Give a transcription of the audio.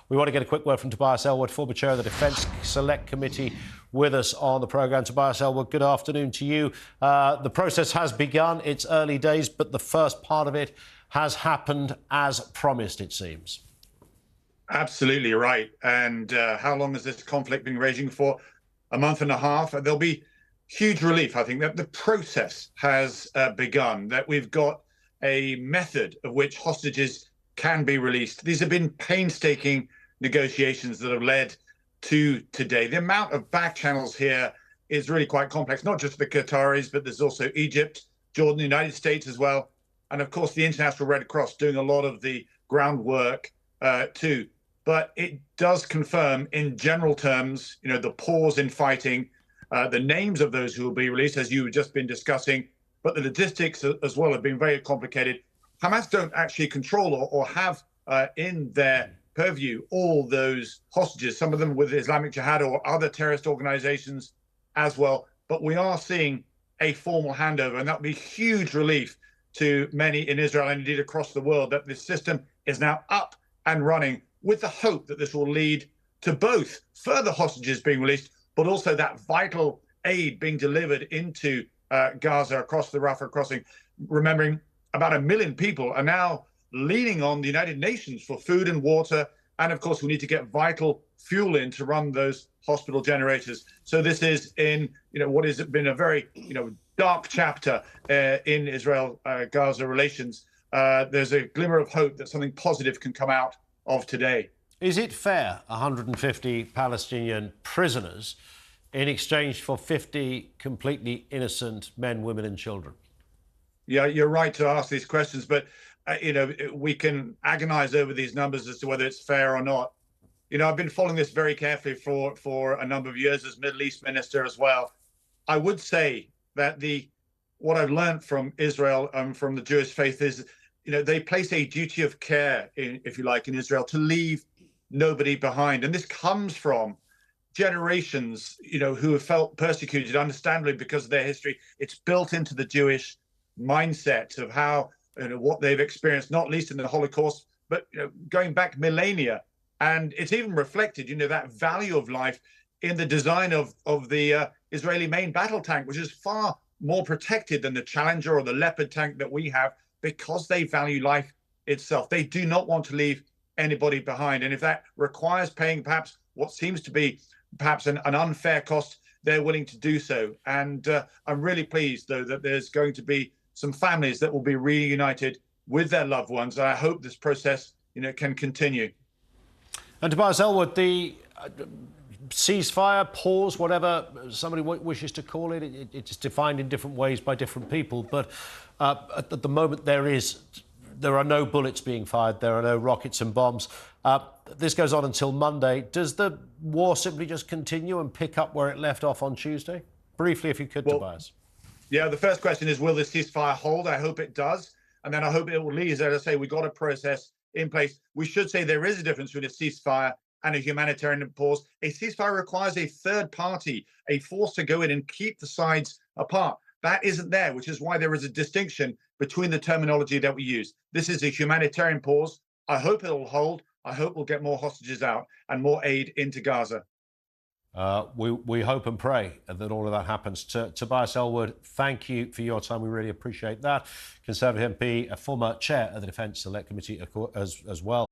We want to get a quick word from Tobias Ellwood, former chair of the Defence Select Committee, with us on the programme. Tobias Ellwood, good afternoon to you. The process has begun. It's early days, but the first part of it has happened as promised, it seems. Absolutely right. And how long has this conflict been raging for? A month and a half. There'll be huge relief, I think, that the process has begun, that we've got a method of which hostages can be released. These have been painstaking negotiations that have led to today. The amount of back channels here is really quite complex, not just the Qataris, but there's also Egypt, Jordan, the United States as well. And of course, the International Red Cross doing a lot of the groundwork too. But it does confirm in general terms, you know, the pause in fighting, the names of those who will be released, as you've just been discussing, but the logistics as well have been very complicated. Hamas don't actually control or have in their purview all those hostages, some of them with Islamic Jihad or other terrorist organizations as well. But we are seeing a formal handover, and that will be huge relief to many in Israel and indeed across the world, that this system is now up and running, with the hope that this will lead to both further hostages being released, but also that vital aid being delivered into Gaza across the Rafah crossing. Remembering about 1 million people are now leaning on the United Nations for food and water. And of course, we need to get vital fuel in to run those hospital generators. So this is in, what has been a very, dark chapter in Israel-Gaza relations. There's a glimmer of hope that something positive can come out of today. Is it fair, 150 Palestinian prisoners in exchange for 50 completely innocent men, women and children? Yeah, you're right to ask these questions, but, we can agonize over these numbers as to whether it's fair or not. I've been following this very carefully for a number of years as Middle East minister as well. I would say that what I've learned from Israel and from the Jewish faith is, they place a duty of care, if you like, in Israel to leave nobody behind. And this comes from generations, who have felt persecuted, understandably, because of their history. It's built into the Jewish mindset of how, what they've experienced, not least in the Holocaust, but going back millennia. And it's even reflected, that value of life in the design of the Israeli main battle tank, which is far more protected than the Challenger or the Leopard tank that we have, because they value life itself. They do not want to leave anybody behind. And if that requires paying perhaps what seems to be perhaps an unfair cost, they're willing to do so. And I'm really pleased, though, that there's going to be some families that will be reunited with their loved ones. And I hope this process, can continue. And Tobias Ellwood, the ceasefire, pause, whatever somebody wishes to call it, it's defined in different ways by different people. But at the moment, there are no bullets being fired. There are no rockets and bombs. This goes on until Monday. Does the war simply just continue and pick up where it left off on Tuesday? Briefly, if you could, Tobias. Yeah, the first question is, will the ceasefire hold? I hope it does. And then I hope it will lead, as I say, we've got a process in place. We should say there is a difference between a ceasefire and a humanitarian pause. A ceasefire requires a third party, a force to go in and keep the sides apart. That isn't there, which is why there is a distinction between the terminology that we use. This is a humanitarian pause. I hope it'll hold. I hope we'll get more hostages out and more aid into Gaza. We hope and pray that all of that happens. Tobias Ellwood, thank you for your time. We really appreciate that. Conservative MP, a former chair of the Defence Select Committee as well.